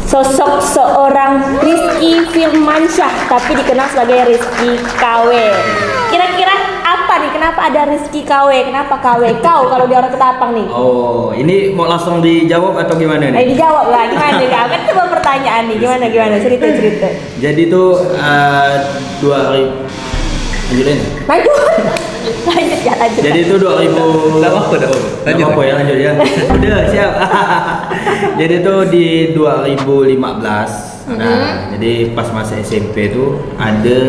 sosok seorang Rizky Firmansyah, tapi dikenal sebagai Rizky KW. Kira-kira apa nih? Kenapa ada Rizky KW? Kenapa KW? Kau kalau di orang Ketapang nih. Oh, ini mau langsung dijawab atau gimana nih? Dijawab lah, gimana nih kak? Kan itu pertanyaan nih, gimana? Cerita. Jadi tuh 2 hari lanjutin. Lanjut ya. Jadi itu 2000. Enggak apa-apa. Lanjut apa ya, lanjut ya. Udah siap. Jadi tuh di 2015. Nah, jadi pas masa SMP tuh ada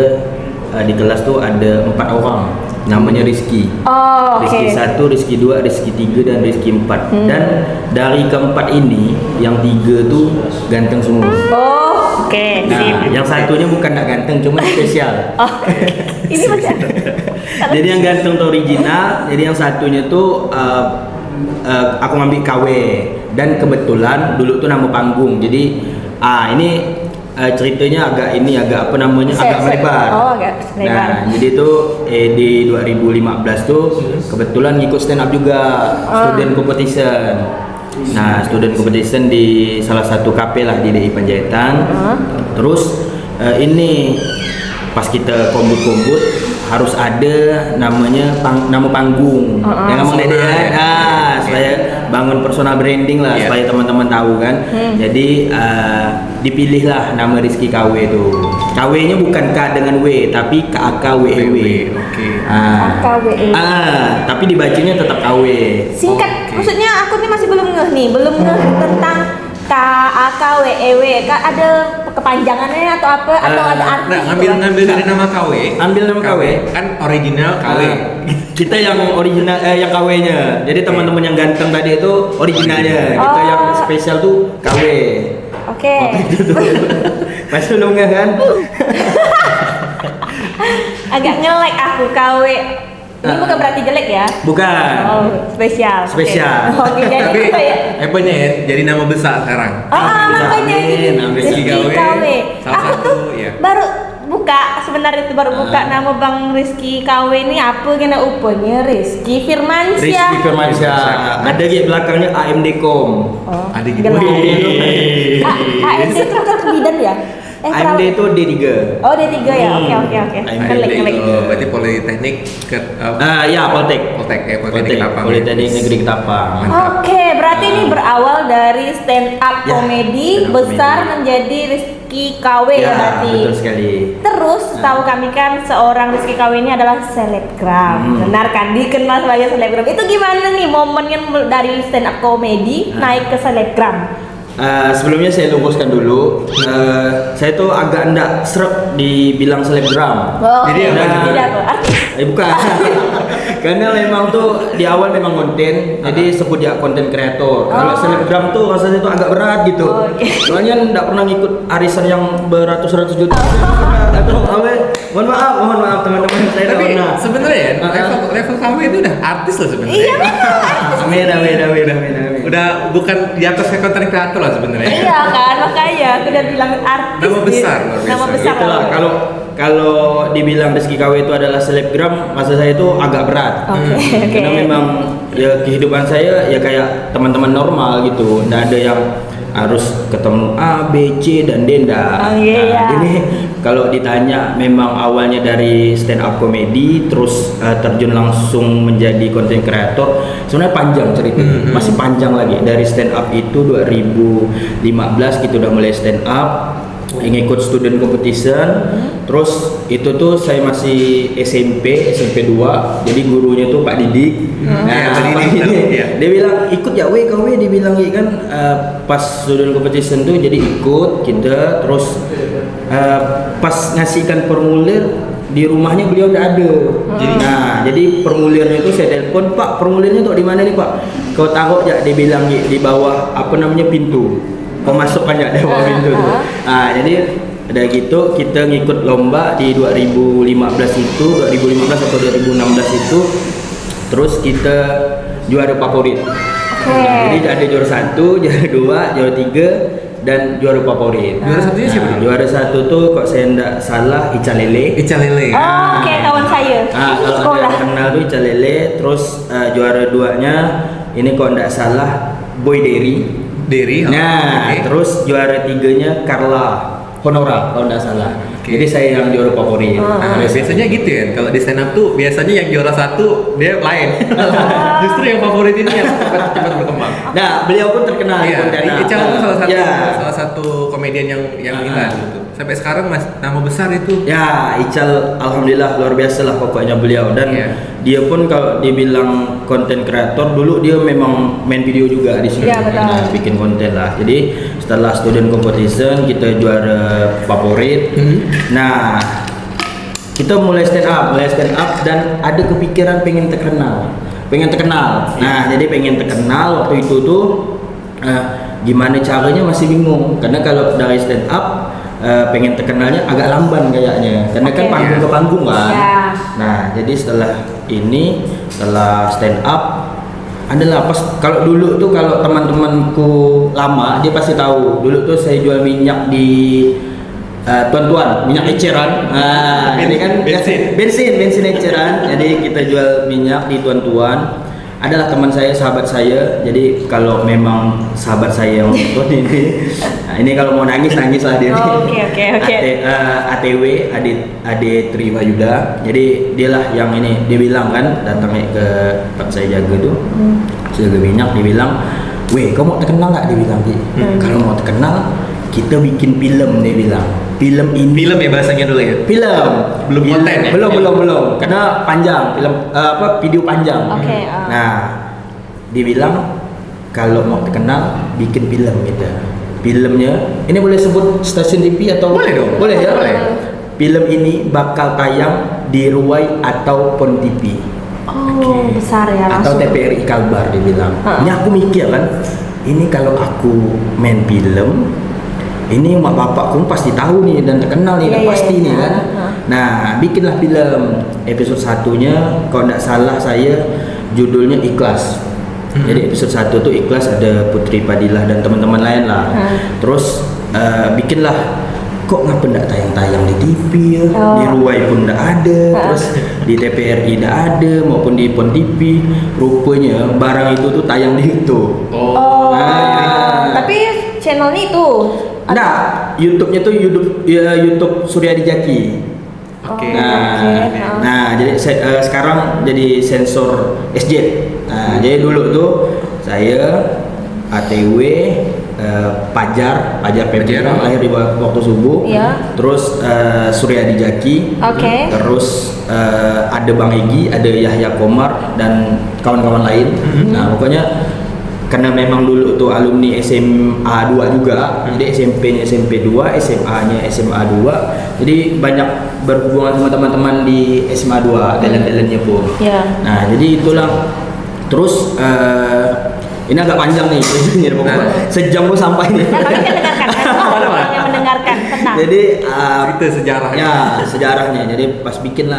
di kelas tuh ada 4 orang. Namanya Rizky. Oh, oke. Rizky 1, Rizky 2, Rizky 3 dan Rizky 4. Dan dari keempat ini yang 3 tuh ganteng semua. Oh, oke. Nah, yang satunya bukan gak ganteng, cuma spesial. Oh, ini macam. Jadi yang ganteng tuh original, jadi yang satunya tuh aku ngambil KW. Dan kebetulan dulu tuh nama panggung. Jadi ini ceritanya agak apa namanya, agak melebar. Oh, agak melebar. Nah, jadi tuh di 2015 tuh kebetulan ngikut stand up juga, student competition. Nah, student competition di salah satu kafe lah di DI Panjaitan. Terus ini pas kita kombut harus ada namanya nama panggung. Yang ngomong Dede kan. Supaya bangun personal branding lah, supaya teman-teman tahu kan. Jadi dipilihlah nama Rizky KW itu. KW-nya bukan K dengan W, tapi KAKWEW. Oke. KAKWEW. Tapi dibacanya tetap KW. Singkat, maksudnya aku nih masih belum ngeh tentang KAKWEW. Ada kepanjangannya atau apa? Atau ada arti? Nah, ngambil dari nama KW. Ambil nama KW. Kan original KW. Kita yang original yang KW-nya. Jadi teman-teman yang ganteng tadi itu originalnya. Kita yang spesial tuh KW. Oke. Masih belum nggak kan? Agak nge-lag aku KW. Ini bukan berarti jelek ya? Bukan. Oh, spesial. Spesial. Oke, jadi Tapi apa ya? hebatnya ya, jadi nama besar sekarang. Makanya ini Rizky Rizky KW. Salah Aku satu, tuh ya. baru buka, sebenarnya itu baru buka nama Bang Rizky KW ini apa kena upanya Rizky Firmansyah. Rizky Firmansyah. Ada di belakangnya AMD.com. Oh, Ada gitu. gelar. AMD itu kan bidan ya? AMD itu D3. Oh, D3 ya. Oke. AMD. Ngelik. Berarti Politeknik ke Ya, Poltek. Politeknik Ketapang. Politeknik Negeri Ketapang. Oke, berarti ini berawal dari stand up Ya, komedi stand up besar comedy. menjadi Rizky KW ya berarti. Betul sekali. Terus tahu kami kan seorang Rizky KW ini adalah selebgram. Benar kan? Dikenal sebagai selebgram. Itu gimana nih momennya dari stand up komedi naik ke selebgram? Sebelumnya saya luruskan dulu. Saya tuh agak enggak srek dibilang selebgram. Oh, Jadi apa? Jadi apa? Artis. Bukan. Karena memang tuh di awal memang konten, jadi sebut dia konten kreator. Kalau selebgram tuh rasanya tuh agak berat gitu. Oke. Soalnya enggak pernah ngikut arisan yang beratus-ratus juta. Atau mohon maaf teman-teman, saya enggak Tapi pernah. sebenarnya ya, level KW itu udah artis loh sebenarnya. Iya benar. Beda. Udah bukan di atas konten kreator lah sebenarnya. Iya kan, makanya aku udah bilang artis. Nama besar, luar biasa. Nama besar. Itulah kalau dibilang Rizky KW itu adalah selebgram, masa saya itu agak berat. Oke. Karena memang ya kehidupan saya ya kayak teman-teman normal gitu. Nggak ada yang harus ketemu A, B, C dan D enggak. Oh, iya. Jadi kalau ditanya memang awalnya dari stand up comedy terus terjun langsung menjadi content creator, sebenarnya panjang ceritanya. Masih panjang lagi. Dari stand up itu 2015 kita udah mulai stand up. Ngikut student competition. Terus itu tuh saya masih SMP 2. Jadi gurunya tuh Pak Didik. Pak Didik. Dia bilang ikut ya KW, dibilang kan pas student competition tuh jadi ikut kita. Terus pas ngasihkan formulir di rumahnya beliau udah ada. Jadi formulirnya itu saya telepon, Pak, formulirnya tuh di mana nih, Pak? Kau taruh ya, dia bilang di bawah apa namanya pintu. Pemasukan ya di bawah pintu tuh. Jadi udah gitu kita ngikut lomba di 2015 atau 2016 itu. Terus kita juara favorit. Jadi ada juara 1, juara 2, juara 3 dan juara favorit. Juara satunya siapa? Juara 1 tuh kok saya enggak salah Ica Lele. Oh, oke, kawan saya. Kalau ada Sekolah. yang kenal tuh Ica Lele. Terus juara 2-nya ini kok enggak salah Boy Derry. Derry. Nah, oke. terus juara 3-nya Carla Honora kalau nggak salah. Oke. Jadi saya yang juara favorit. Nah, biasanya gitu ya. Kalau di stand up tuh biasanya yang juara 1 dia lain. Justru yang favorit ini yang cepat berkembang. Nah, beliau pun terkenal di Iya, Pontianak. Ical tuh Ya. salah satu komedian yang inilah gitu. Sampai sekarang nama besar itu. Ya, Ical alhamdulillah luar biasa lah pokoknya beliau dan Iya. dia pun kalau dibilang konten kreator dulu dia memang main video juga di sini. Iya, betul. Nah, bikin konten lah. Jadi setelah student competition kita juara favorit. Nah, kita mulai stand up dan ada kepikiran pengen terkenal. Nah, jadi pengen terkenal waktu itu tuh gimana caranya masih bingung karena kalau dari stand up pengen terkenalnya agak lamban kayaknya karena kan Oke. panggung ke panggung kan. Ya. Nah, jadi setelah stand up adalah pas kalau dulu tuh kalau teman-temanku lama dia pasti tahu dulu tuh saya jual minyak di tuan-tuan minyak eceran. Ini kan bensin eceran. Jadi kita jual minyak di tuan-tuan. Adalah teman saya, sahabat saya. Jadi kalau memang sahabat saya yang nonton ini, nah ini kalau mau nangis lah dia. Oke. ATW Ade Triwayuda. Jadi dialah yang ini dia bilang kan datang ke tempat saya jaga tuh. Saya jaga minyak dia bilang, "Weh, kau mau terkenal nggak?" Dia bilang, "Kalau mau terkenal, kita bikin film." Dia bilang. Film Film ya bahasanya dulu ya. Film Belum konten ya? belum karena panjang video panjang. Oke, Nah, dia bilang kalau mau terkenal bikin film gitu. Filmnya ini boleh sebut stasiun TV atau Boleh dong. boleh ya. Boleh. Film ini bakal tayang di Ruai atau Pon TV Oh, besar ya atau langsung. TPRI Kalbar dia bilang. Ini aku mikir kan, ini kalau aku main film ini mak bapakku pasti tahu nih dan terkenal nih, Iya, dan iya, pasti iya. nih kan. Nah, bikinlah film. Episode 1-nya kalau tidak salah saya judulnya Ikhlas. Jadi episode 1 tuh Ikhlas, ada Putri Padilah dan teman-teman lain lah. Terus bikinlah kok ngapa ndak tayang-tayang di TV ya? Di Ruai pun ndak ada, terus di TPRI ndak ada maupun di Pon TV. Rupanya barang itu tuh tayang di YouTube. Oh, tapi channelnya itu. Nah, YouTube-nya tuh YouTube Suryadi Jaki. Oke. Nah, jadi sekarang jadi sensor SJ. Nah, jadi dulu tuh saya ATW Pajar Pebri lahir di waktu subuh. Iya. Terus Suryadi Jaki. Oke. Terus ada Bang Egi, ada Yahya Komar dan kawan-kawan lain. Nah, pokoknya karena memang dulu tuh alumni SMA 2 juga, jadi SMP-nya SMP 2, SMA-nya SMA 2, jadi banyak berhubungan sama teman-teman di SMA 2, talent-talentnya pun. Iya. Nah, jadi itulah. Terus ini agak panjang nih, sejam pun sampai nih. Nah, kami kan dengarkan orang yang mendengarkan, tenang. Jadi Cerita sejarahnya. ya sejarahnya. Jadi pas bikin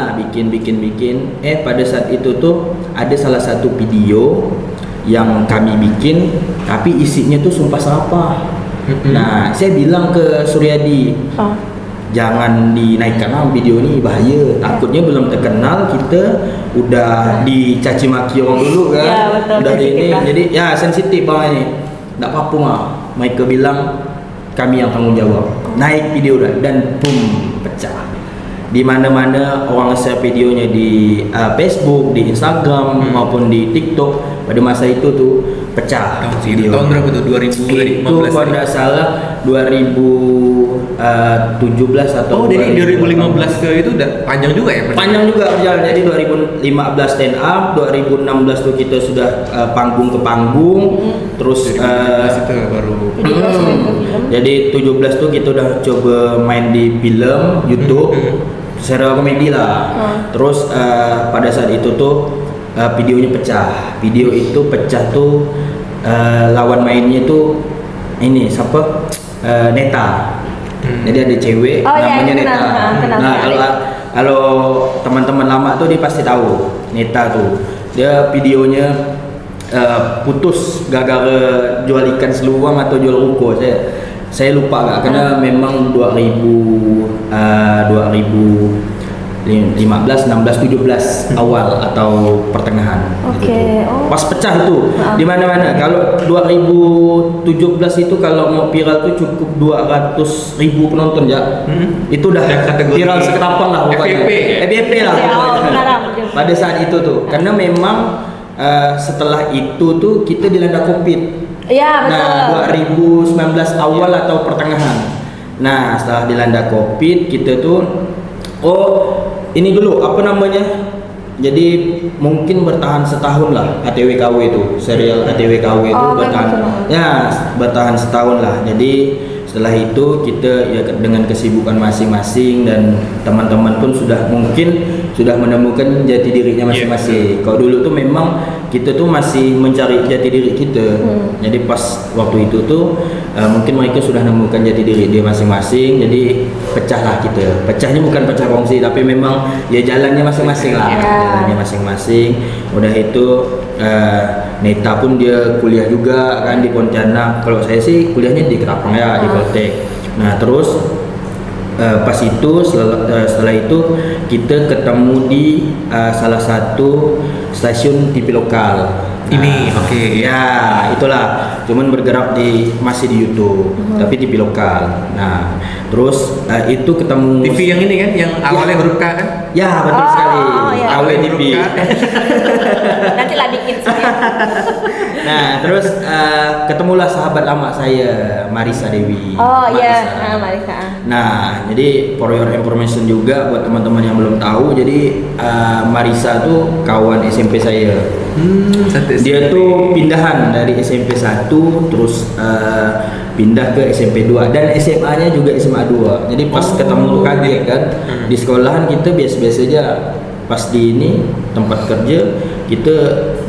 pada saat itu tuh ada salah satu video yang kami bikin tapi isinya tuh sumpah serapah. Nah, saya bilang ke Suryadi, jangan dinaikkan video ini, bahaya. Takutnya belum terkenal kita udah dicaci maki orang dulu kan. Ya, betul, udah sensitif ini lah. jadi ya sensitif bang ini. Enggak apa-apa mah. Michael bilang kami yang tanggung jawab. Naik video dan boom, pecah. Di mana-mana orang share videonya di Facebook, di Instagram maupun di TikTok. Pada masa itu tuh pecah video. Tahun berapa tuh? 2015. Itu kalau tidak salah 2017 atau Oh, jadi 2015 ke itu udah panjang juga ya? panjang juga perjalanan. Jadi 2015 stand up, 2016 tuh kita sudah panggung ke panggung, terus 2015 itu baru. jadi 17 tuh kita udah coba main di film YouTube, serial komedi lah. Terus pada saat itu tuh videonya pecah. Video itu pecah tuh lawan mainnya tuh ini siapa? Neta. Jadi ada cewek namanya Neta. Nah, kalau teman-teman lama tuh dia pasti tahu Neta tuh. Dia videonya putus gara-gara jual ikan seluang atau jual ruko. Saya lupa gak karena memang 2015 15, 16, 17 awal atau pertengahan. Oke, Gitu. oh. Pas pecah itu di mana-mana. Kalau 2017 itu kalau mau viral tuh cukup 200.000 penonton ya. Itu udah Yang kategori viral seketapang lah pokoknya. FYP ya? FYP lah Oh, pokoknya. sekarang. Pada saat itu tuh, karena memang setelah itu tuh kita dilanda Covid. Iya, betul. Nah, 2019 awal atau pertengahan. Nah, setelah dilanda Covid, kita tuh ini dulu apa namanya? Jadi mungkin bertahan setahun lah ATW-KW itu, serial ATW-KW itu bertahan. Ya, bertahan setahun lah. Jadi setelah itu kita ya dengan kesibukan masing-masing dan teman-teman pun sudah menemukan jati dirinya masing-masing. Kalau dulu tuh memang kita tuh masih mencari jati diri kita. Jadi pas waktu itu tuh mungkin mereka sudah menemukan jati diri dia masing-masing. Jadi pecahlah kita. Pecahnya bukan pecah kongsi tapi memang ya jalannya masing-masing lah. Jalannya masing-masing. Udah itu Neta pun dia kuliah juga kan di Pontianak. Kalau saya sih kuliahnya di Ketapang ya, di Poltek. Nah, terus pas itu setelah itu kita ketemu di salah satu stasiun TV lokal. Ini oke. Ya, itulah. Cuman bergerak masih di YouTube, tapi TV lokal. Nah, terus itu ketemu TV yang ini kan, yang awalnya huruf K kan? Ya, betul sekali. Iya. Awalnya TV. Nanti lah bikin saya. Nah, terus ketemulah sahabat lama saya, Marisa Dewi. Oh iya, Marisa. Marisa. Nah, jadi for your information juga buat teman-teman yang belum tahu, jadi Marisa tuh kawan SMP saya. Satu Dia tuh pindahan dari SMP 1 terus pindah ke SMP 2 dan SMA-nya juga SMA 2. Jadi pas ketemu kaget kan. Di sekolahan kita biasa-biasa aja. Pas di ini tempat kerja kita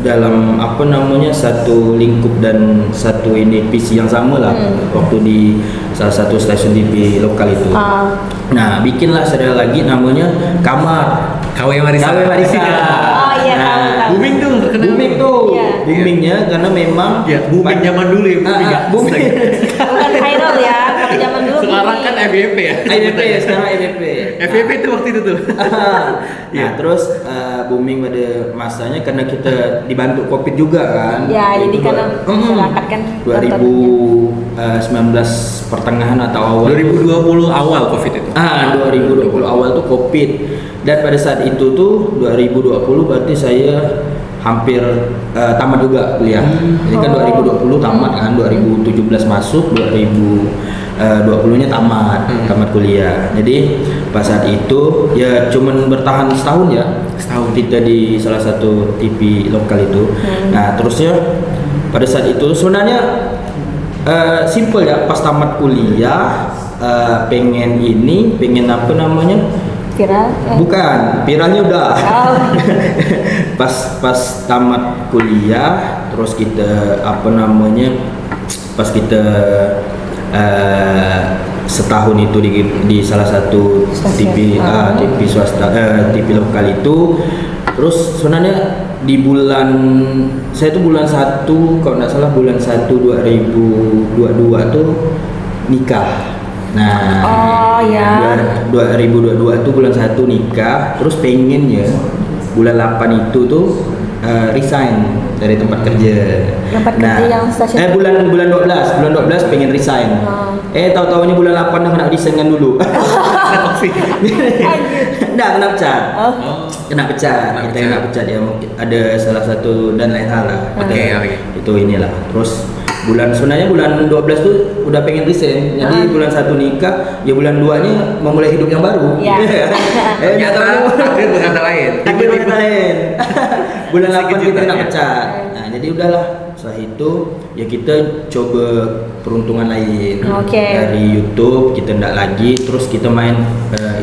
dalam apa namanya satu lingkup dan satu ini visi yang sama lah waktu di salah satu stasiun TV lokal itu. Nah, bikinlah serial lagi namanya Kamar. KW Marisa. KW Marisa. Oh iya, tahu. Booming tuh, terkenal. Booming tuh. Iya. Boomingnya karena memang Ya, booming zaman dulu ya, booming ya. booming. Bukan viral ya, tapi zaman dulu. Sekarang kan FYP ya. IBP ya, sekarang IBP. FYP itu waktu itu tuh. Nah, terus booming pada masanya karena kita dibantu Covid juga kan. Ya, jadi karena masyarakat kan 2019 pertengahan atau awal. 2020 awal Covid itu. 2020 awal tuh Covid. Dan pada saat itu tuh 2020 berarti saya hampir tamat juga kuliah. Jadi kan 2020 tamat kan, 2017 masuk, 2020-nya tamat kuliah. Jadi pas saat itu ya cuman bertahan setahun ya. Setahun kita di salah satu TV lokal itu. Nah, terusnya pada saat itu sebenarnya simple ya, pas tamat kuliah pengen apa namanya? Viral? Bukan, viralnya udah. pas tamat kuliah, terus kita apa namanya? Pas kita setahun itu di salah satu TV TV swasta, TV lokal itu. Terus sebenarnya di saya tuh bulan 1 kalau nggak salah bulan 1 2022 tuh nikah. Nah, 2022 tuh bulan 1 nikah, terus pengen ya bulan 8 itu tuh resign dari tempat kerja. Tempat kerja yang stasiun. bulan 12 pengen resign. Tahu-tahunya bulan 8 dah kena resign kan dulu. Enggak, kena pecat. Kena pecat. Kita kena pecat ya, mungkin ada salah satu dan lain hal lah. Oke. Itu inilah. Terus sebenarnya bulan 12 tuh udah pengen resign. Jadi bulan 1 nikah, ya bulan 2-nya memulai hidup yang baru. Iya. Ternyata takdir berkata lain. Takdir berkata lain. Bulan 8 kita kena pecat. Nah, jadi udahlah. Setelah itu ya kita coba peruntungan lain. Dari YouTube kita ndak lagi, terus kita main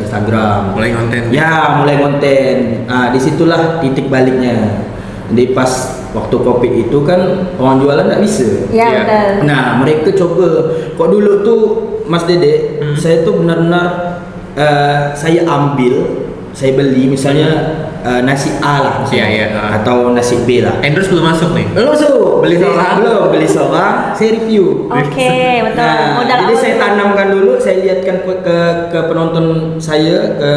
Instagram. Mulai konten. Ya, mulai konten. Nah, disitulah titik baliknya. Jadi pas waktu Covid itu kan orang jualan nggak bisa. Ya, betul. Nah, mereka coba. Kok dulu tuh Mas Dede, saya tuh benar-benar saya beli misalnya nasi A lah misalnya, atau nasi B lah. Endorse belum masuk nih. Belum masuk. Beli seorang, saya review. Oke, betul. Nah, jadi saya tanamkan dulu, saya lihatkan ke penonton saya, ke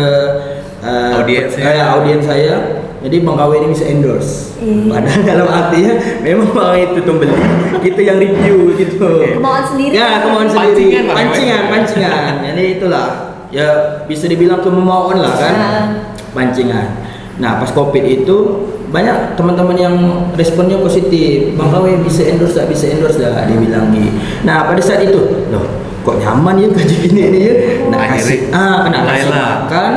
audiens saya. Jadi Bang KW ini bisa endorse. Padahal dalam artinya memang Bang itu pembeli, kita yang review gitu. Kemauan sendiri. Ya, kemauan sendiri. Pancingan. Jadi itulah. Ya bisa dibilang kemauan lah kan. Pancingan. Nah, pas Covid itu banyak teman-teman yang responnya positif. Bang KW bisa endorse dah, dia bilang gitu. Nah, pada saat itu, loh, kok nyaman ya gaji gini ini ya. Kena kasih makan,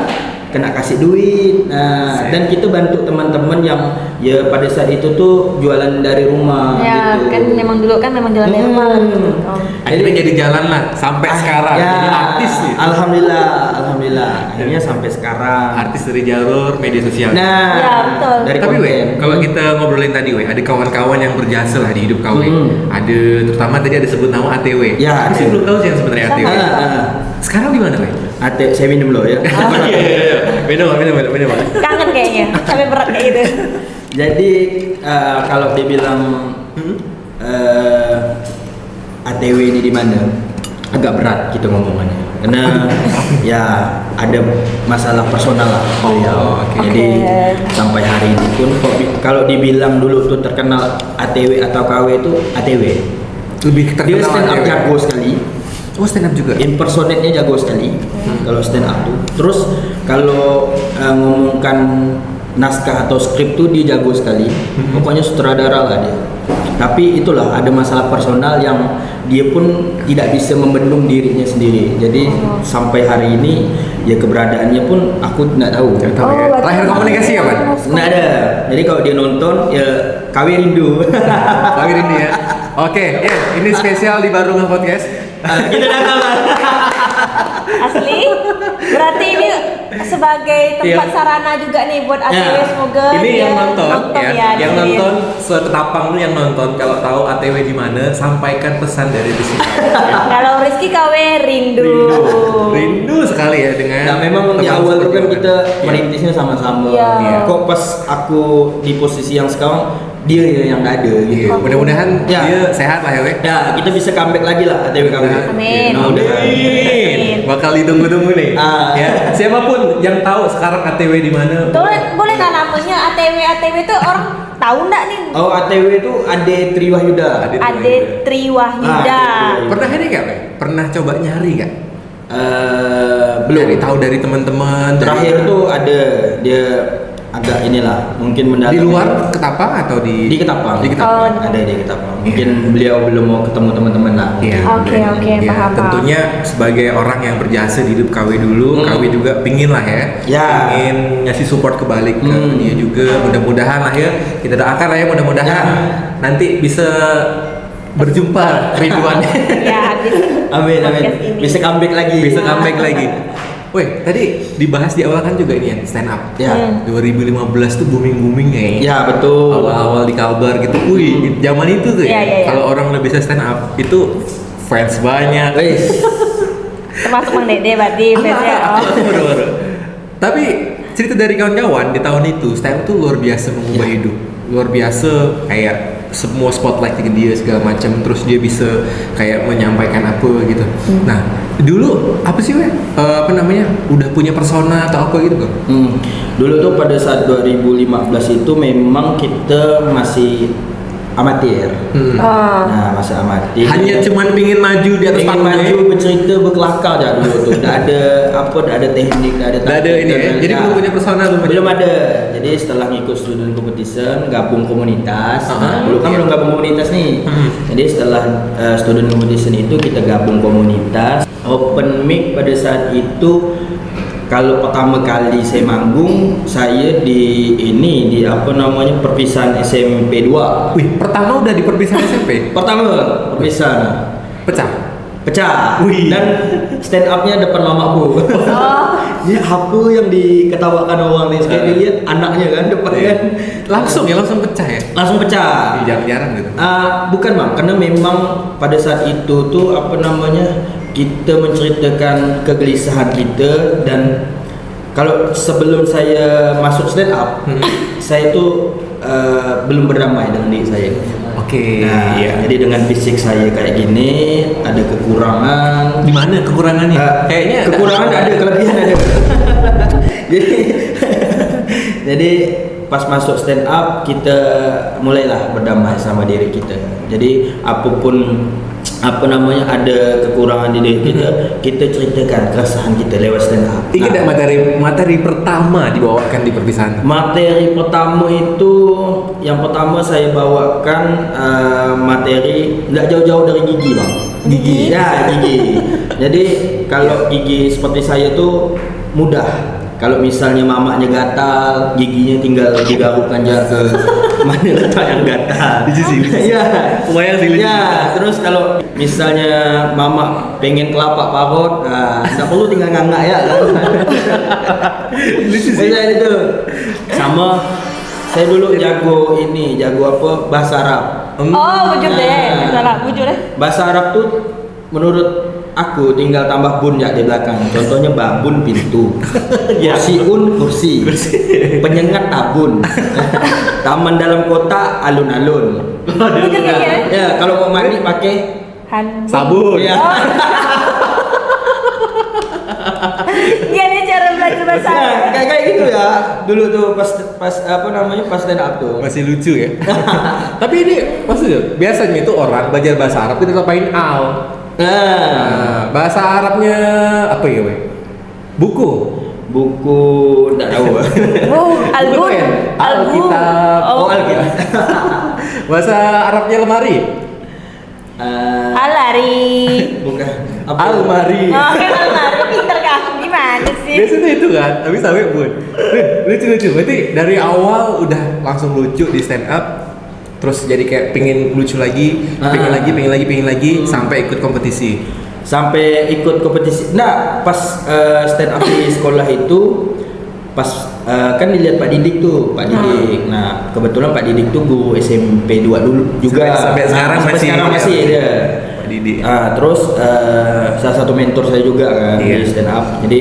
kena kasih duit. Nah, dan kita bantu teman-teman yang ya pada saat itu tuh jualan dari rumah Ya, gitu. kan memang dulu kan memang jualan dari rumah. Akhirnya jadi jalan lah sampai sekarang. Ya, Jadi artis nih. Alhamdulillah. Akhirnya sampai sekarang. Artis dari jalur media sosial. Nah, Ya, betul. dari Tapi konten. kalau kita ngobrolin tadi ada kawan-kawan yang berjasa lah di hidup KW. Ada terutama tadi ada sebut nama ATW. Ya, Aku sih belum tahu sih yang sebenarnya ATW. Sekarang Sekarang di mana, saya minum dulu ya. Iya. Minum. Kangen kayaknya, sampai berat kayak gitu. Jadi kalau dibilang ATW ini di mana, agak berat gitu ngomongannya. Karena ya ada masalah personal lah beliau. Jadi sampai hari ini pun kalau dibilang dulu tuh terkenal ATW atau KW itu ATW. Lebih Dia terkenal stand up ATW. jago sekali. Oh, stand up juga. Impersonate-nya jago sekali kalau stand up tuh. Terus kalau ngomongkan naskah atau skrip tuh dia jago sekali. Pokoknya sutradara lah dia. Tapi itulah ada masalah personal yang dia pun tidak bisa membendung dirinya sendiri. Jadi sampai hari ini ya keberadaannya pun aku tidak tahu. Terakhir komunikasi kapan? Nggak ada. Jadi kalau dia nonton ya KW rindu. Lagi ini ya. Oke, ya, ini spesial di Barunga Podcast. Kita datang lah. Asli? Berarti ini sebagai tempat sarana juga nih buat ATW, Ya. semoga Ini dia yang nonton, ya, yang dengerin. nonton seketapang lu yang nonton kalau tahu ATW di mana, sampaikan pesan dari di sini. Kalau Rizky KW rindu. Rindu sekali ya dengan. Nah memang di teman awal itu seperti kan Mas. kita merintisnya sama-sama. Iya. Kok pas aku di posisi yang sekarang dia yang nggak ada gitu. Iya, mudah-mudahan Ya. dia sehat lah ya, we. Ya kita bisa comeback lagi lah ATW kami. Amin. Mudah-mudahan. Amin. Bakal ditunggu-tunggu nih. Ya. Siapapun yang tahu sekarang ATW di mana. Boleh nggak namanya ATW itu orang tahu nggak nih? Oh ATW itu Ade Triwahyuda. Ade Triwahyuda. Pernah ini nggak, we? Pernah coba nyari nggak? Belum. Dari tahu dari teman-teman. Terakhir tuh ada dia agak inilah mungkin mendalam. di luar Ketapang atau di Ketapang. Di Ketapang. Ada di Ketapang. Mungkin beliau belum mau ketemu teman-teman lah. Iya. Oke, Ya, paham. tentunya sebagai orang yang berjasa di hidup KW dulu, KW juga pingin lah ya, Ya. pingin ngasih support kebalik ke dia juga. Mudah-mudahan lah ya, kita doakan lah ya, mudah-mudahan nanti bisa berjumpa kerinduannya. Ya, habis Amin. podcast ini. Bisa comeback lagi. Bisa comeback lagi. Weh, tadi dibahas di awal kan juga ini ya, stand up. Ya. 2015 tuh booming-booming ya. Ya betul. Awal-awal di Kalbar gitu. Wih, zaman itu tuh Iya, iya, iya. kalau orang udah bisa stand up, itu fans banyak. Wes. Termasuk Mang Dede berarti fansnya. Oh. Baru-baru. Tapi cerita dari kawan-kawan di tahun itu, stand up tuh luar biasa mengubah hidup. Luar biasa kayak semua spotlight ke dia segala macam, terus dia bisa kayak menyampaikan apa gitu. Nah, dulu apa sih apa namanya? Udah punya persona atau apa gitu kan? Dulu tuh pada saat 2015 itu memang kita masih amatir. Oh. Nah, masih amatir. Hanya cuman pingin maju di atas pengen panggung maju ya? bercerita berkelakar aja dulu tuh. Nggak ada apa, nggak ada teknik, nggak ada Nggak ada taktik, ini ya? nggak ada- Jadi belum punya persona belum? Belum ada. Jadi setelah ngikut student competition, gabung komunitas. Aha. Nah, dulu kan belum gabung komunitas nih. Jadi setelah student competition itu kita gabung komunitas. Open mic pada saat itu kalau pertama kali saya manggung, saya di apa namanya perpisahan SMP 2. Wih, pertama udah di perpisahan SMP? Pertama perpisahan Pecah? pecah. Wih. Dan stand upnya depan mamaku. Ya aku yang diketawakan orang nih, sekali dilihat anaknya kan depan kan. Langsung pecah ya? Langsung pecah. Jarang-jarang gitu. Bukan bang, karena memang pada saat itu tuh apa namanya kita menceritakan kegelisahan kita. Dan kalau sebelum saya masuk stand up, saya tuh belum berdamai dengan diri saya. Oke. Nah, jadi dengan fisik saya kayak gini, ada kekurangan. Di mana kekurangannya? Kayaknya kekurangan ada, kelebihan ada. jadi jadi pas masuk stand up kita mulailah berdamai sama diri kita. Jadi apapun ada kekurangan di diri kita ceritakan keresahan kita lewat stand up. Ingat tak materi pertama dibawakan di perpisahan? Materi pertama itu, yang pertama saya bawakan materi nggak jauh-jauh dari gigi, Bang. Gigi? Ya, gigi. Jadi kalau gigi seperti saya tuh mudah. Kalau misalnya mamanya gatal, giginya tinggal digarukkan aja ke mana letak yang gatal. Lucu sih. Iya. Kebayang sih lucu. Ya, terus kalau misalnya mama pengen kelapa parut, nggak perlu tinggal ngangak ya kan. Lucu sih. Bisa itu. Sama saya dulu jago apa? Bahasa Arab. Oh, bujur deh. Nah. Salah, bujur deh. Bahasa Arab tuh menurut aku tinggal tambah bun ya di belakang. Contohnya babun pintu, kursiun kursi, penyengat tabun, taman dalam kota alun-alun. Bujur kayak Ya kalau mau mandi pakai Sabun. ya. Gini cara belajar bahasa Nah, Arab. kayak gitu ya. Dulu tuh pas pas stand up tuh. Masih lucu ya. Tapi ini maksudnya biasanya itu orang belajar bahasa Arab itu ditambahin al. Nah, Bahasa Arabnya apa ya, weh? Buku. enggak tahu. Album. Buku ya? Alkitab. Oh, Alkitab. Bahasa Arabnya lemari. Alari. Bukan. Almari. Oh, alari pinter kamu gimana sih? Biasanya itu kan, tapi sampai bun. Lucu. Berarti dari awal udah langsung lucu di stand up, terus jadi kayak pengen lucu lagi, pengen lagi, sampai ikut kompetisi. Nah, pas stand up di sekolah itu, pas kan dilihat Pak Didik tuh, Pak Didik. Nah, kebetulan Pak Didik tuh guru SMP 2 dulu juga. Sampai sekarang masih dia. Pak Didik. Terus salah satu mentor saya juga kan di stand up. Jadi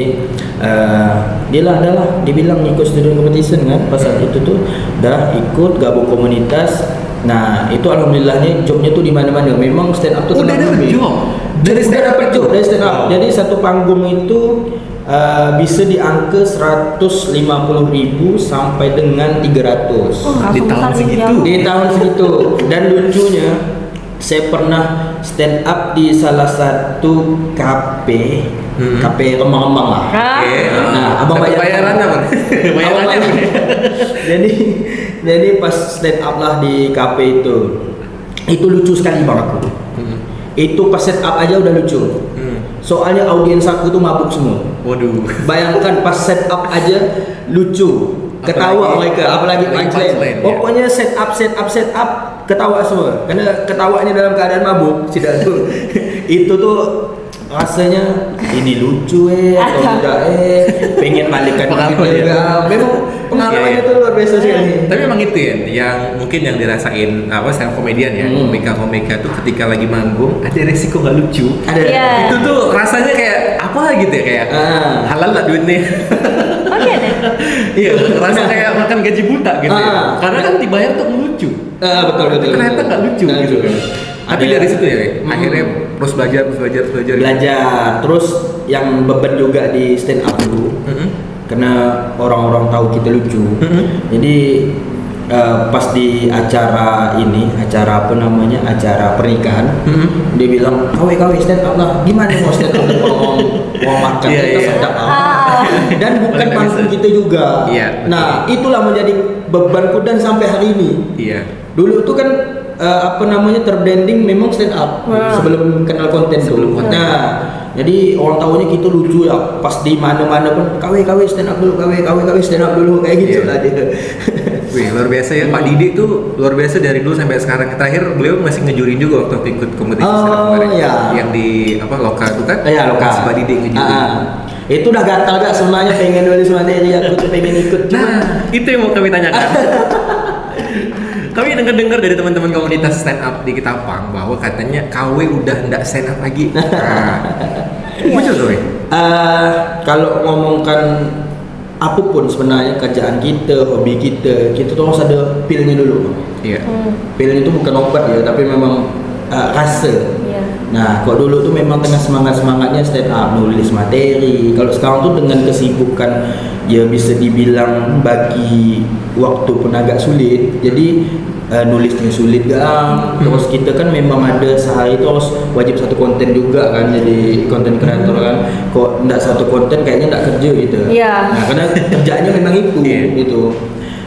dia bilang ikut student competition kan. Pas saat itu tuh udah ikut gabung komunitas. Nah, itu alhamdulillahnya jobnya tuh di mana-mana. Memang stand up tuh Udah dapet job dari stand up dari stand up. Jadi satu panggung itu bisa di angka 150.000 sampai dengan 300 Di tahun segitu. di tahun segitu. Dan lucunya saya pernah stand up di salah satu kafe remang-remang lah. Nah, abang bayarannya apa? Bayarannya. jadi pas stand up lah di kafe itu lucu sekali bang aku. Itu pas set up aja udah lucu. Soalnya audiens aku tuh mabuk semua. Waduh. Bayangkan pas set up aja lucu, ketawa apalagi punchline. Pokoknya set up ketawa semua. Karena ketawanya dalam keadaan mabuk, tidak tuh. Itu tuh rasanya ini lucu atau enggak pengen balikan juga. Memang pengalamannya tuh luar biasa sekali. Tapi memang itu ya, yang mungkin yang dirasain stand up komedian ya, komika tuh ketika lagi manggung ada resiko nggak lucu. Ada. Iya. Itu tuh rasanya kayak apa gitu ya, kayak halal lah duitnya. Oke deh. Iya, rasa kayak makan gaji buta gitu ya. Karena kan dibayar untuk lucu. Betul. Ternyata nggak lucu gitu kan. Tapi dari situ ya, akhirnya terus belajar. Terus yang beban juga di stand up dulu. Karena orang-orang tahu kita lucu. Jadi pas di acara pernikahan, dia bilang kawin stand up lah. Gimana mau stand up mau makan kita sedap. Dan bukan panggung kita juga. Nah, itulah menjadi bebanku dan sampai hari ini. Dulu itu kan terbranding memang stand up sebelum kenal konten dulu. Nah, jadi orang tahunya kita lucu ya. Pas di mana-mana pun KW stand up dulu, KW stand up dulu kayak gitu lah dia. Wih, luar biasa ya. Pak Didik tuh luar biasa dari dulu sampai sekarang. Terakhir beliau masih ngejurin juga waktu ikut kompetisi kemarin. Yang di Loka itu kan? Iya, Loka. Pak Didik ngejurin. Itu udah gatal gak semuanya pengen nulis materi, aku tuh pengen ikut. Nah, itu yang mau kami tanyakan. Kami dengar dari teman-teman komunitas stand up di Ketapang bahwa katanya KW udah nggak stand up lagi. Betul tuh. Kalau ngomongkan apapun sebenarnya kerjaan kita, hobi kita tuh harus ada pilnya dulu. Iya. Pil itu bukan obat ya, tapi memang rasa. Iya. Nah, kalau dulu tuh memang tengah semangatnya stand up, nulis materi. Kalau sekarang tuh dengan kesibukan ya bisa dibilang bagi waktu pun agak sulit. Jadi nulisnya sulit kan. Terus kita kan memang ada sehari itu harus wajib satu konten juga kan, jadi konten kreator kan. Kok enggak satu konten kayaknya enggak kerja gitu. Iya. Nah, karena kerjanya memang itu gitu.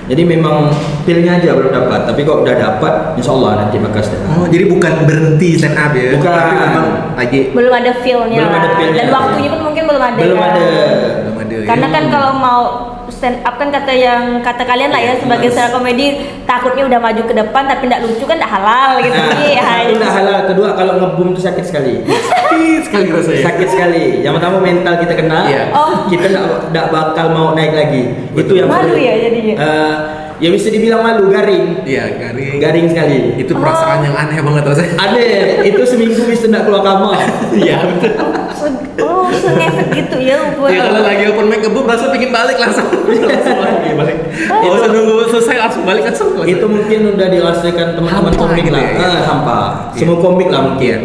Jadi memang pilnya aja belum dapat, tapi kok udah dapat, insya Allah nanti bakal stand up. Oh, jadi bukan berhenti stand up ya? Bukan. Tapi memang lagi Belum ada feel-nya. Belum ada feel-nya. Dan waktunya pun mungkin belum ada. Belum kan? ada. belum ada. Karena ya. kan kalau mau stand up kan kata kalian lah ya sebagai stand up komedi takutnya udah maju ke depan tapi tidak lucu kan tidak halal gitu. Nah, itu udah halal. Kedua, kalau ngebum tuh sakit sekali. sakit sekali rasanya. Sakit sekali. Yang pertama mental kita kena. Iya. Oh. Kita nggak bakal mau naik lagi. Itu yang Malu ya jadinya. Ya bisa dibilang malu, garing. Iya, garing. Garing sekali. Itu perasaan yang aneh banget rasanya. Aneh, itu seminggu bisa nggak keluar kamar. Iya, betul. Oh, ngefek gitu ya. Ya kalau lagi open mic ngebum langsung pengen balik langsung. Langsung lagi balik. Oh, nunggu selesai langsung balik langsung. Itu mungkin udah dirasakan teman-teman Hampa komik gitu lah. ya? Hampa. Iya. Semua komik lah mungkin.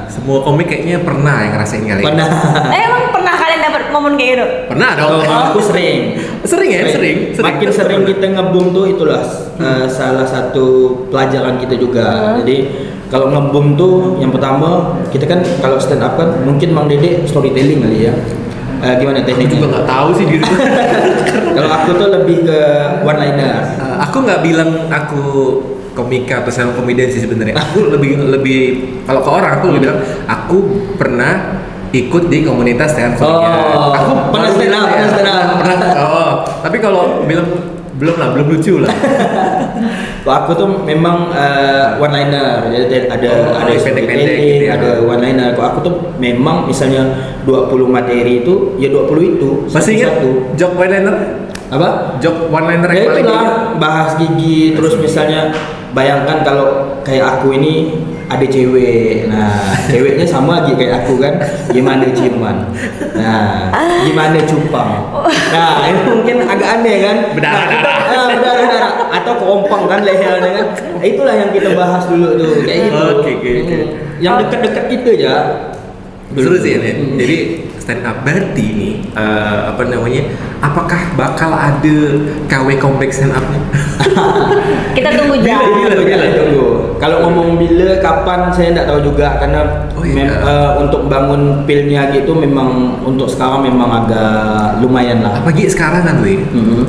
Semua komik kayaknya pernah yang ngerasain kali. Pernah. Emang pernah kalian dapat momen kayak gitu? Pernah dong. Kalau aku sering. Sering ya, sering. Makin sering kita ngebum tuh itulah salah satu pelajaran kita juga. Jadi kalau ngebum tuh yang pertama kita kan kalau stand up kan mungkin Mang Dede storytelling kali ya. Gimana Aku tekniknya? juga nggak tahu sih diriku. Kalau aku tuh lebih ke one liner. Aku nggak bilang aku komika atau stand up comedian sih sebenarnya. Aku lebih kalau ke orang aku lebih bilang aku pernah ikut di komunitas stand up comedian. Oh, Aku pernah baru stand up, bilang ya, pernah stand up. pernah. Oh, tapi kalau bilang belum lucu lah. Kalau aku tuh memang one liner. Jadi ada pendek-pendek storytelling, gitu ya. ada one liner. Kalau aku tuh memang misalnya 20 materi itu ya 20 itu Masih ingat satu. joke one liner? Apa? Joke one liner Ya yang paling itulah bahas gigi terus misalnya bayangkan kalau kayak aku ini ada cewek, nah ceweknya sama lagi kayak aku kan, gimana ciuman, nah gimana cupang, nah ini mungkin agak aneh kan, berdarah atau kerompang kan lehernya kan, itulah yang kita bahas dulu tuh kayak gitu. Oke. Yang dekat-dekat kita ya. Seru sih ini. Jadi stand up berarti ini apa namanya? Apakah bakal ada KW kompleks stand up nih? Kita tunggu jam. Tunggu. Kalau ngomong bila, kapan saya tidak tahu juga karena untuk bangun pilnya gitu memang untuk sekarang memang agak lumayan lah. Apalagi sekarang kan Wei,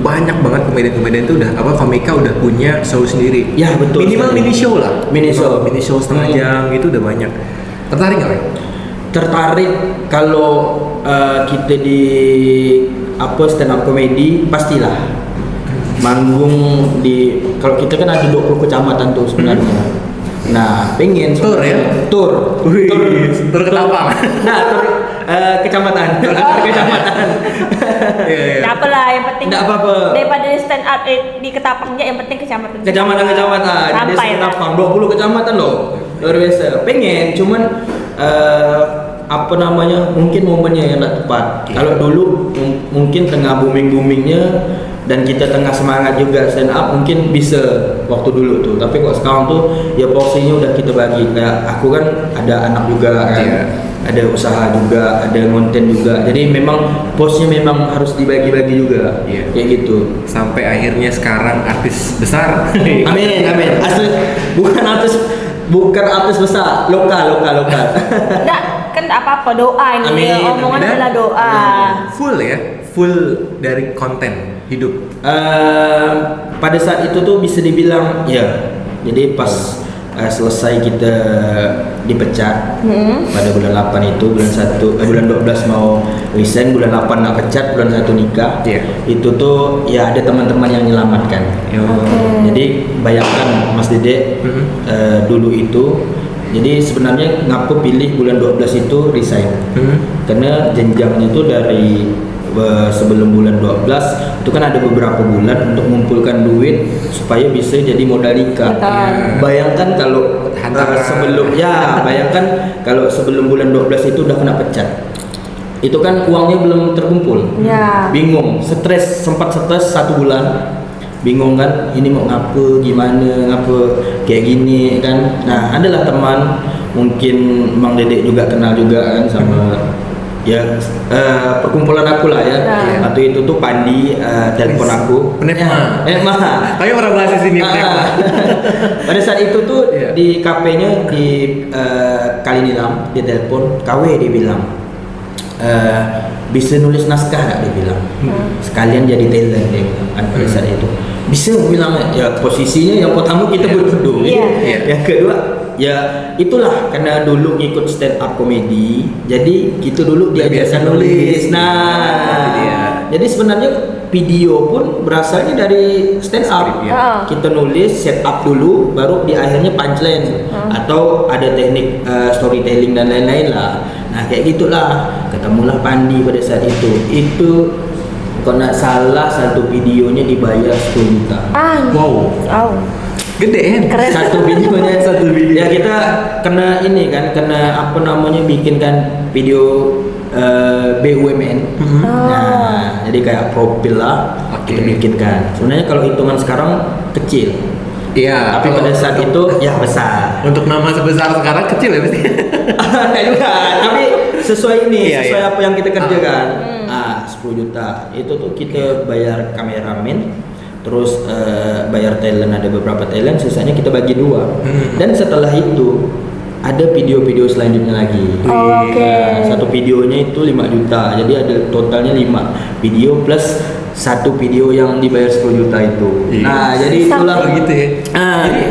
banyak banget komedian-komedian itu udah komika udah punya show sendiri. Ya betul. Minimal mini show lah. Mini show setengah jam gitu udah banyak. Tertarik nggak Wei? Tertarik kalau kita di stand up comedy pastilah manggung di, kalau kita kan ada 20 kecamatan tuh sebenarnya. Nah, pengen Tur ya? Tur Tur ke Tapang. Nah, tur kecamatan. Kecamatan. Iya. Nggak apa lah, yang penting Nggak apa-apa. daripada di stand up di Ketapangnya, yang penting kecamatan. Kecamatan. Di Sampai lah. Ketapang 20 kecamatan loh. Luar biasa. Pengen, cuman apa namanya, mungkin momennya yang tidak tepat. Kalau dulu mungkin tengah boomingnya dan kita tengah semangat juga stand up, mungkin bisa waktu dulu tuh. Tapi kok sekarang tuh ya porsinya udah kita bagi. Kayak aku kan ada anak juga kan, ada usaha juga, ada konten juga. Jadi memang posnya memang harus dibagi-bagi juga. Kayak gitu. Sampai akhirnya sekarang artis besar. Amin. Bukan artis besar, lokal. Enggak, kan apa-apa doa ini. Amin, Omongan amin. adalah doa. Full dari konten hidup. Pada saat itu tuh bisa dibilang ya. Jadi pas selesai kita dipecat pada bulan 8 itu, bulan 12 mau resign, bulan 8 nak pecat, bulan 1 nikah. Itu tuh ya ada teman-teman yang menyelamatkan. Jadi bayangkan Mas Dede dulu itu. Jadi sebenarnya ngaku pilih bulan 12 itu resign. Karena jenjangnya itu dari sebelum bulan 12 itu kan ada beberapa bulan untuk mengumpulkan duit supaya bisa jadi modal nikah. Bayangkan kalau bayangkan kalau sebelum bulan 12 itu udah kena pecat. itu kan uangnya belum terkumpul. Ya. Bingung, sempat stres 1 bulan. Bingung kan, ini mau ngapa, gimana, ngapa kayak gini kan. Nah, adalah teman, mungkin Mang Dedek juga kenal juga kan sama ya perkumpulan aku lah ya. Nah. Atau itu tuh Pandi telepon aku. Penepma. Kayak orang bahasa sini penepma. Pada saat itu tuh Iya. di KP-nya di Kalinilam dia telepon, KW dia bilang. Bisa nulis naskah gak dia bilang. Sekalian jadi talent dia bilang kan pada saat itu. Bisa bilang ya posisinya yang pertama kita berdua. Iya. Yang kedua ya itulah karena dulu ngikut stand up comedy. Jadi kita dulu diajarkan nulis. Nah, jadi sebenarnya video pun berasalnya dari stand up. Script, ya. Kita nulis set up dulu baru di akhirnya punchline atau ada teknik storytelling dan lain-lain lah. Nah, kayak gitulah. Ketemulah Pandi pada saat itu. Itu kalau nggak salah satu videonya dibayar 10 juta. Wow. Oh. Gede kan? Keren. Satu videonya Satu video. Ya kita kena ini kan, kena apa namanya bikinkan video BUMN. Nah, jadi kayak profil lah Oke. kita bikinkan. Sebenarnya kalau hitungan sekarang kecil, Iya. tapi pada saat itu ya besar. Untuk nama sebesar sekarang kecil ya pasti. Enggak juga, tapi sesuai ini, Iya, sesuai iya. apa yang kita kerjakan. 10 juta. Itu tuh kita bayar kameramen, terus bayar talent, ada beberapa talent, sisanya kita bagi 2. Dan setelah itu ada video-video selanjutnya lagi. Oke. Nah, satu videonya itu 5 juta. Jadi ada totalnya 5 video plus satu video yang dibayar 10 juta itu. Iya. Nah, jadi itulah Begitu ya. Ah. Jadi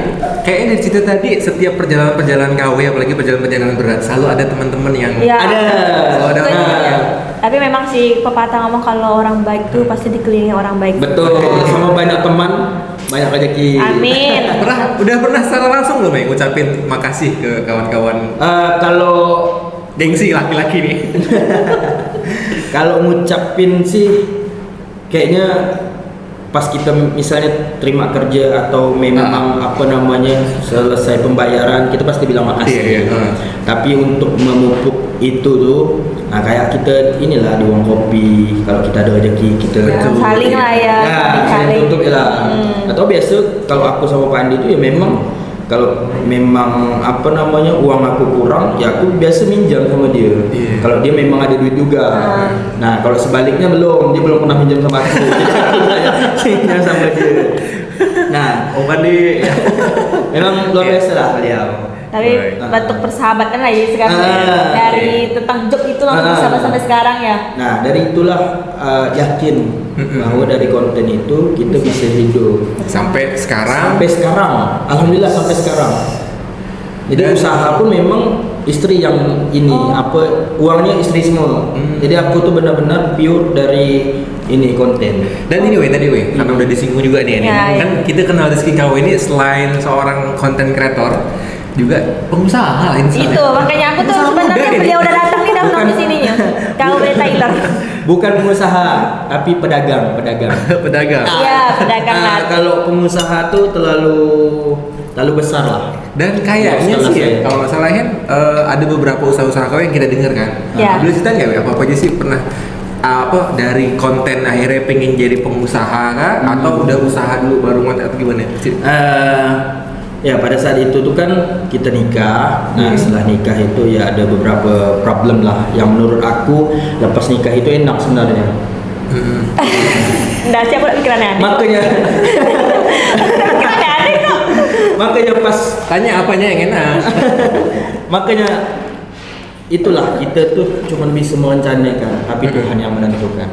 kayaknya dari cerita tadi setiap perjalanan KW apalagi perjalanan berat selalu ada teman-teman yang Iya. ada. Selalu ada Betul. teman yang Tapi memang sih pepatah ngomong kalau orang baik tuh pasti dikelilingi orang baik. Betul, sama banyak teman, banyak rezeki. Amin. udah pernah secara langsung loh Mei ngucapin makasih ke kawan-kawan Kalau gengsi laki-laki nih. kalau ngucapin sih kayaknya pas kita misalnya terima kerja atau memang apa namanya selesai pembayaran kita pasti bilang makasih. Iya, iya. Tapi untuk memupuk itu tuh, nah kayak kita inilah di warung kopi kalau kita ada rezeki kita Ya, tuntut. saling lah ya, saling saling. tuntut lah. Atau biasa kalau aku sama Pandi itu ya memang kalau memang apa namanya uang aku kurang ya aku biasa minjam sama dia. Iya. Kalau dia memang ada duit juga. Nah kalau sebaliknya belum, dia belum pernah minjam sama aku. Minjam sama dia. Nah, Pandi memang luar biasa lah beliau. Tapi Baik. bentuk persahabatan lah ya sekarang dari tentang job itu langsung bersama sampai sekarang ya. Nah dari itulah yakin bahwa dari konten itu kita bisa hidup sampai sekarang. sampai sekarang. Alhamdulillah sampai sekarang. Jadi Dan- usaha pun memang istri yang ini apa uangnya istri semua. Jadi aku tuh benar-benar pure dari ini konten. Dan ini tadi karena udah disinggung juga nih, Ya, kan kita kenal Rizky KW ini selain seorang konten kreator juga pengusaha insan. Itu makanya aku tuh Pengusaha muda sebenarnya ini. beliau udah datang nih Bukan. di sininya. Kau Taylor. Bukan pengusaha, tapi pedagang. Pedagang. Iya, pedagang Nah, lah. kalau pengusaha tuh terlalu besar lah. Dan kayaknya Salah sih ya, saya. kalau nggak salah Hen, ada beberapa usaha-usaha KW yang kita dengar kan. Ya. Boleh cerita nggak Wei, apa aja sih pernah apa dari konten akhirnya pengen jadi pengusaha kah? Atau udah usaha dulu baru konten atau gimana? Ya pada saat itu tuh kan kita nikah. Nah setelah nikah itu ya ada beberapa problem lah. Yang menurut aku lepas nikah itu enak sebenarnya. Nggak siapa pikirannya aneh. Makanya Pikirannya aneh kok. makanya pas Tanya apanya yang enak? makanya itulah kita tuh cuma bisa merencanakan, tapi Tuhan yang menentukan.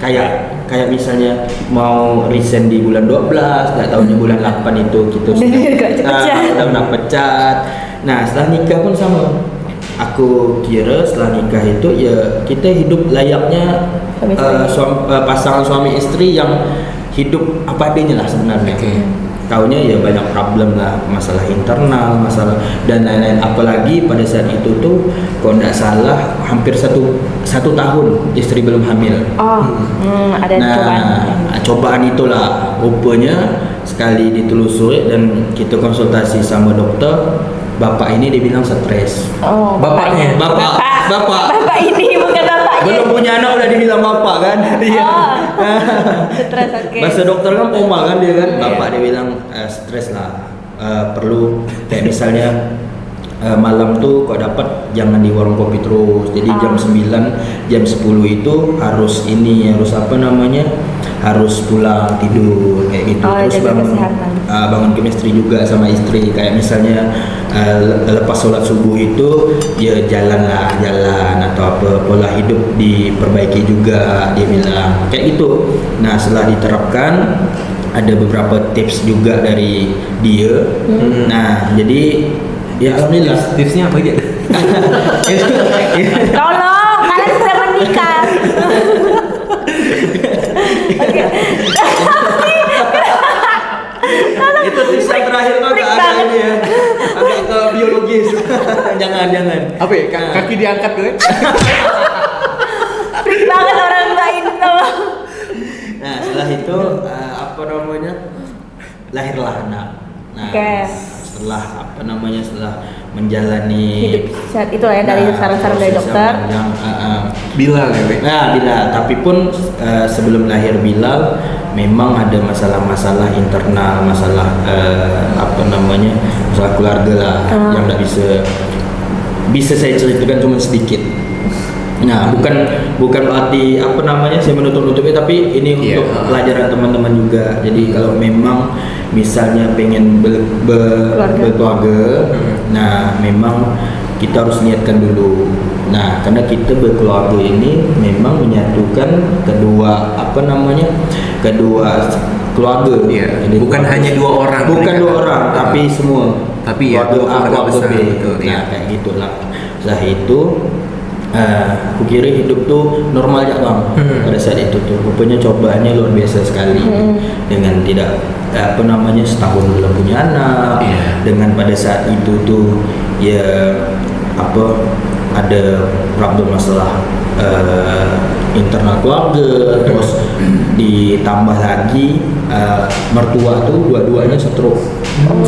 Kayak misalnya mau resign di bulan 12, nggak tahunya bulan 8 itu kita sudah pecat. Nah setelah nikah pun sama. Aku kira setelah nikah itu ya kita hidup layaknya pasangan suami istri yang hidup apa adanya lah sebenarnya. Oke. Taunya ya banyak problem lah, masalah internal, masalah dan lain-lain. Apalagi pada saat itu tuh kalau tidak salah hampir satu tahun istri belum hamil. Ada cobaan. Cobaan itulah rupanya sekali ditelusuri dan kita konsultasi sama dokter, bapak ini dibilang stres. Oh, Bapaknya? Bapak Bapak ini bukan bapaknya. punya anak udah dibilang bapak kan. Iya. Stres, oke. Bahasa dokter kan koma kan dia kan. Iya. Bapak dia bilang stres lah. Perlu kayak misalnya malam tuh kok dapat jangan di warung kopi terus. Jadi jam 9, jam 10 itu harus apa namanya? Harus pulang tidur kayak gitu. Terus jaga kesehatan. Bangun chemistry juga sama istri. Kayak misalnya lepas sholat subuh itu ya jalan atau apa, pola hidup diperbaiki juga dia bilang kayak gitu. Nah setelah diterapkan ada beberapa tips juga dari dia. Nah jadi ya alhamdulillah. Tipsnya apa aja? Tolong, kalian sudah menikah. Oke. Itu tips yang terakhir tuh Freak agak banget. ini ya, agak ke biologis. jangan. Apa ya? Kaki diangkat gue. Freak banget orang tua ini tolong. Nah setelah itu apa namanya, lahirlah anak. Nah Oke. setelah menjalani Hidup sehat itu lah ya dari saran-saran dari proses dokter. yang panjang, Bilal ya, Wei? Nah Bilal, tapi pun sebelum lahir Bilal memang ada masalah-masalah internal, masalah masalah keluarga lah yang nggak bisa saya ceritakan cuma sedikit. Nah bukan berarti saya menutup-nutupnya, tapi ini untuk pelajaran teman-teman juga. Jadi kalau memang misalnya pengen berkeluarga, nah memang kita harus niatkan dulu. Nah karena kita berkeluarga ini memang menyatukan kedua keluarga. Iya. Jadi Bukan hanya dua orang. Bukan dua orang, tapi semua. Tapi ya, dua keluarga besar, betul, Nah ya. kayak gitulah. Setelah itu aku kira hidup tuh normal aja bang. Pada saat itu tuh rupanya cobaannya luar biasa sekali. Dengan tidak setahun belum punya anak. Dengan pada saat itu tuh ya ada problem masalah internal keluarga, terus ditambah lagi mertua tuh dua-duanya stroke.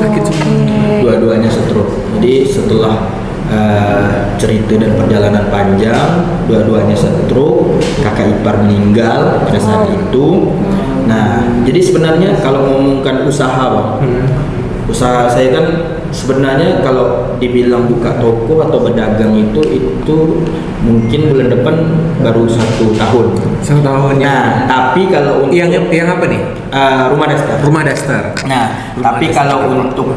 Sakit semua. Dua-duanya stroke. Jadi setelah cerita dan perjalanan panjang, dua-duanya stroke, kakak ipar meninggal pada saat itu. Nah, jadi sebenarnya kalau ngomongkan usaha bang, usaha saya kan sebenarnya kalau dibilang buka toko atau berdagang itu mungkin bulan depan baru 1 tahun. 1 tahun ya. Nah, tapi kalau untuk Yang apa nih? Rumah daster. Rumah daster. Nah, tapi kalau untuk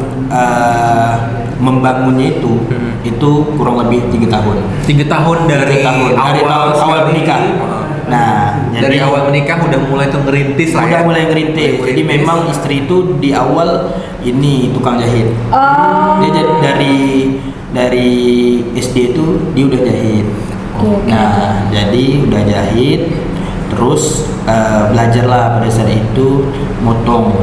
membangunnya itu kurang lebih 3 tahun. 3 tahun dari awal menikah. Nah, dari awal menikah udah mulai tuh ngerintis lah ya. Udah mulai ngerintis. Jadi memang istri itu di awal ini tukang jahit. Dia dari SD itu dia udah jahit. Nah, jadi udah jahit, terus belajarlah pada saat itu motong.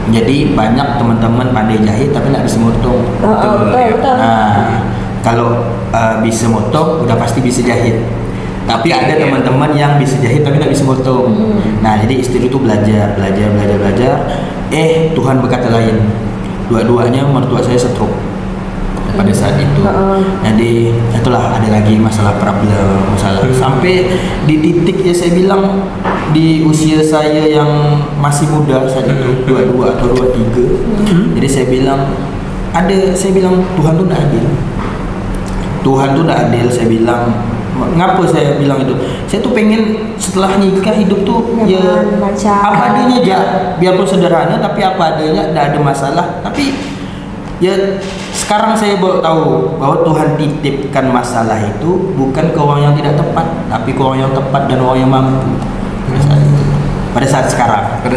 Jadi banyak teman-teman pandai jahit tapi nggak bisa motong. Betul. Nah, kalau bisa motong udah pasti bisa jahit. Tapi ada teman-teman yang bisa jahit tapi nggak bisa motong. Nah, jadi istri itu belajar. Tuhan berkata lain. Dua-duanya mertua saya stroke pada saat itu. Jadi itulah ada lagi masalah sampai di titik ya saya bilang di usia saya yang masih muda saat itu 22 atau 23. Jadi saya bilang Tuhan tuh tidak adil. Saya bilang ngapa saya bilang itu? Saya tuh pengen setelah nikah hidup tuh apa adanya aja, biarpun sederhana tapi apa adanya, tidak ada masalah. Tapi ya sekarang saya baru tahu bahwa Tuhan titipkan masalah itu bukan ke orang yang tidak tepat, tapi ke orang yang tepat dan orang yang mampu. Pada saat sekarang. Pada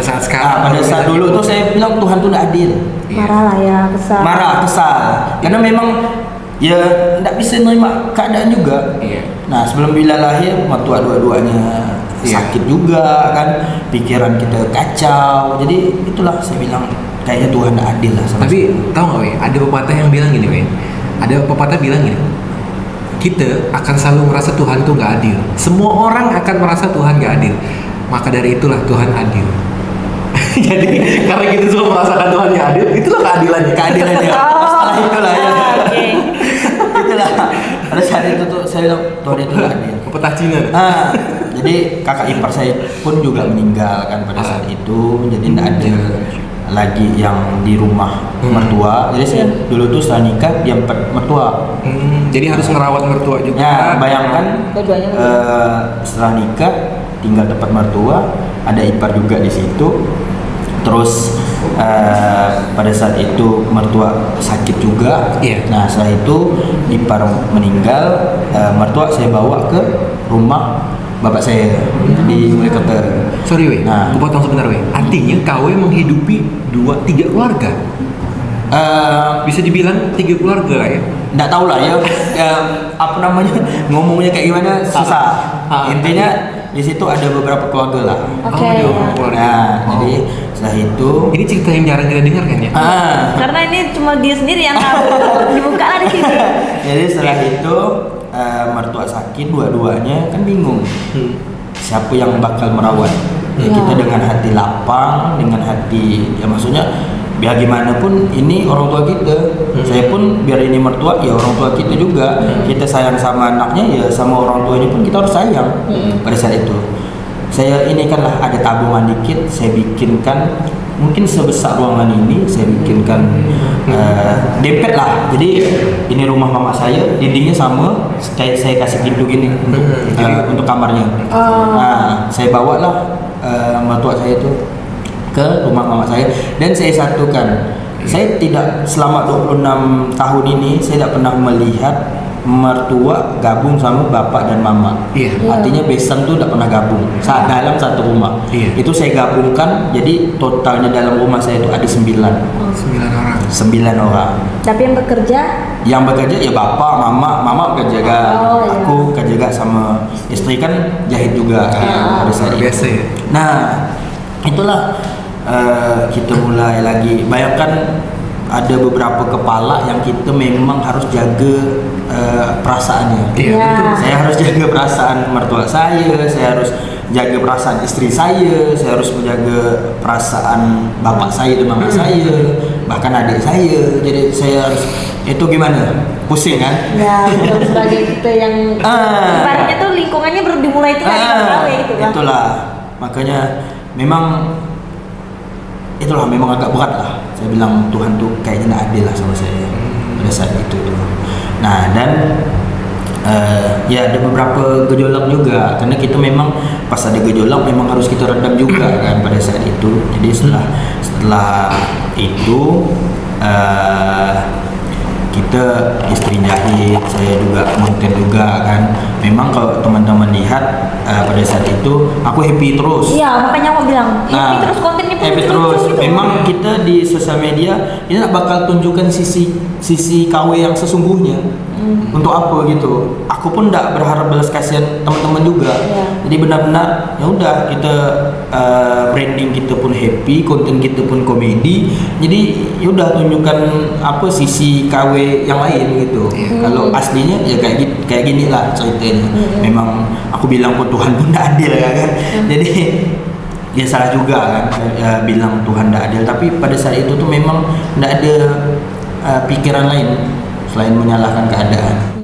saat dulu tuh saya bilang Tuhan tuh tidak adil. Marah lah ya, kesal. Kesal. Karena memang ya tidak bisa menerima keadaan juga. Nah sebelum Bilal lahir, mertua dua-duanya sakit juga kan, pikiran kita kacau. Jadi itulah saya bilang kayaknya Tuhan tidak adil lah. Tapi tahu nggak Wei? Ada pepatah yang bilang gini Wei. Ada pepatah bilang gini. Kita akan selalu merasa Tuhan tuh nggak adil. Semua orang akan merasa Tuhan nggak adil. Maka dari itulah Tuhan adil. Jadi karena kita semua merasakan Tuhan yang adil, itulah keadilannya. Setelah itulah ya. Oke. Itulah pada saat itu tuh saya bilang Tuhan itu nggak adil. Petah Cina. Jadi kakak ipar saya pun juga meninggal kan pada saat itu, jadi tidak ada lagi yang di rumah mertua. Jadi saya dulu tuh setelah nikah diam mertua. Jadi harus ngerawat mertua juga. Ya, bayangkan Dua-duanya setelah nikah tinggal tempat mertua, ada ipar juga di situ. Terus pada saat itu mertua sakit juga. Iya. Nah setelah itu ipar meninggal, mertua saya bawa ke rumah bapak saya di Mulekota. Sorry weh, Nah. aku potong sebentar weh. Artinya KW menghidupi 2-3 keluarga. Bisa dibilang 3 keluarga ya. Nggak tahu lah ya, apa namanya ngomongnya kayak gimana susah. Intinya di situ ada beberapa keluarga lah. Oke. Oh, dia orang keluarga. Nah, jadi setelah itu Ini cerita yang jarang kita dengar kan ya? Karena ini cuma dia sendiri yang tahu. Dibuka lah di sini. Jadi setelah itu mertua sakit dua-duanya kan bingung siapa yang bakal merawat. Ya, kita dengan hati lapang, dengan hati ya maksudnya biar gimana pun ini orang tua kita. Saya pun biar ini mertua ya orang tua kita juga. Kita sayang sama anaknya ya sama orang tuanya pun kita harus sayang. Pada saat itu saya ini kan lah ada tabungan dikit, saya bikinkan mungkin sebesar ruangan ini, saya bikinkan dempet lah. Jadi ini rumah mama saya, dindingnya sama, saya kasih pintu gini untuk kamarnya. Nah, saya bawa lah mertua saya itu ke rumah mama saya dan saya satukan. Saya tidak selama 26 tahun ini saya tidak pernah melihat mertua gabung sama bapak dan mama. Iya. Artinya besan tuh tidak pernah gabung saat dalam satu rumah. Iya. Itu saya gabungkan, jadi totalnya dalam rumah saya itu ada 9 9 orang. 9 orang. Tapi yang bekerja Yang bekerja ya bapak, mama bekerja juga, Oh, iya. aku kerja juga sama istri kan jahit juga kan pada saat Luar itu. biasa ya. Nah, itulah kita mulai lagi. Bayangkan ada beberapa kepala yang kita memang harus jaga perasaannya. Iya, Iya. betul. Saya harus jaga perasaan mertua saya harus jaga perasaan istri saya harus menjaga perasaan bapak saya dan mama saya, bahkan adik saya. Jadi saya harus itu gimana? Pusing kan? ya betul, sebagai kita yang ibaratnya tuh lingkungannya baru dimulai itu kan KW gitu kan. Itulah makanya memang agak berat lah. Saya bilang Tuhan tuh kayaknya tidak adil lah sama saya pada saat itu. Nah dan ya ada beberapa gejolak juga karena kita memang pas ada gejolak memang harus kita redam juga kan pada saat itu. Jadi setelah itu kita istri jahit, saya juga konten juga kan. Memang kalau teman-teman lihat pada saat itu aku happy terus. Iya, makanya aku bilang happy terus kontennya pun happy lucu-lucu terus. gitu. Memang kita di sosial media ini bakal tunjukkan sisi KW yang sesungguhnya. Untuk apa gitu? Aku pun tidak berharap balas kasihan teman-teman juga. Iya. Jadi benar-benar ya udah kita branding kita pun happy, konten kita pun komedi. Jadi ya udah tunjukkan apa sisi KW yang lain gitu. Kalau aslinya ya kayak gini lah ceritanya. Memang aku bilang pun Tuhan pun tidak adil ya kan. Jadi dia salah juga kan bilang Tuhan tidak adil. Tapi pada saat itu tuh memang tidak ada pikiran lain selain menyalahkan keadaan.